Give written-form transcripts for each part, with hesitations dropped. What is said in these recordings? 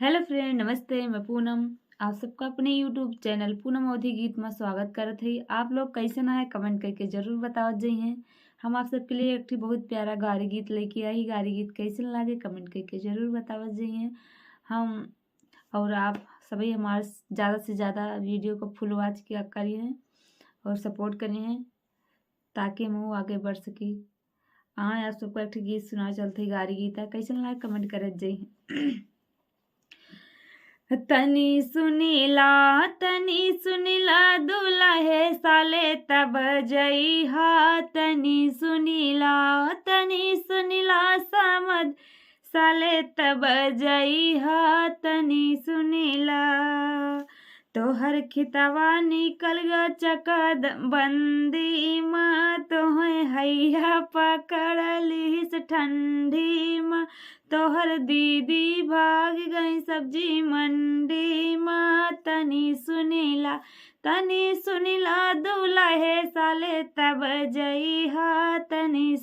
Hello friend, नमस्ते। मैं पूनम आप सबका अपने यूट्यूब चैनल पूनम अवधी गीत में स्वागत करत हई। आप लोग कैसे ना है कमेंट करके जरूर बतावत जइहे। हम आप सबके लिए एक ठे बहुत प्यारा गारी गीत लेके आई। गारी गीत कैसे लागे कमेंट करके जरूर बतावत जइहे। हम और आप सभी हमारे ज़्यादा से ज़्यादा वीडियो को फुल वॉच किया करिए और सपोर्ट करिए ताकि हम आगे बढ़ सकी। हाँ, आप सबको एक ठे गीत सुना चलते गारी गीत है, कैसे लागे कमेंट करत जइहे। तनी सुनीला दुल्हे साले तब जइहा। तनी सुनीला समद साले तब जइहा। तनी सुनीला तोहर खितवा निकल ग चकद बंदी माँ। तोहे हैया पकड़ लिहिस ठंडी माँ। तोहर दीदी भाग गई सब्जी मंडी माँ। तनी सुनीला दुल्हे साले तब जइहा। तनी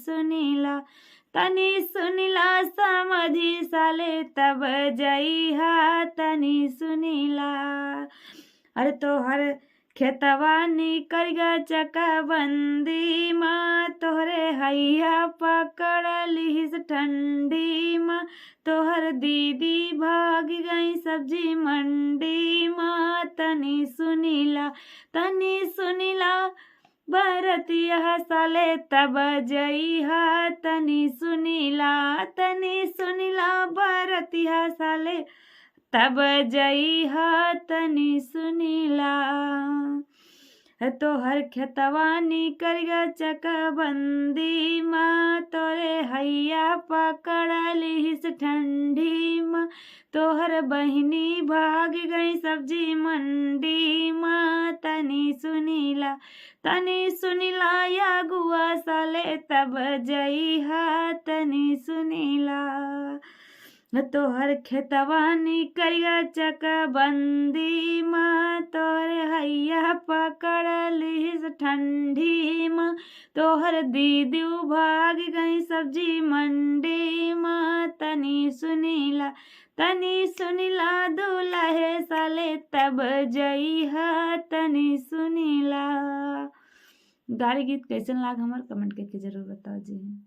सुनीला समधी साले तब जइहा। तनी सुनीला अरे तोहर खेतवा निकल ग चकबंदी माँ। तोहरे हैया पकड़ लिहिस ठंडी माँ। तोहर दीदी भाग गई सब्जी मंडी माँ। तनी सुनीला बरतिया साले तब जइहा। तनी सुनीला बरतिया साले तब जइहा। तनी सुनीला तोहर खेतवा निकल ग चकबंदी माँ। तोरे हैया पकड़ लिहिस ठंडी माँ। तोहर बहिनी भाग गई सब्जी मंडी माँ। तनी सुनीला या गुआ साले तब जइहा। तनी सुनीला तोहर खेतवा निकल ग चकबंदी माँ। तोहरे हैया पकड़ लिहिस ठंडी माँ। तोहर दीदी भाग गई सब्जी मंडी माँ। तनी सुनीला दुल्हे साले तब जइहा। तनी सुनीला गाड़ी गीत कैसन लाग हमार कमेंट करके जरूर बताओ जी।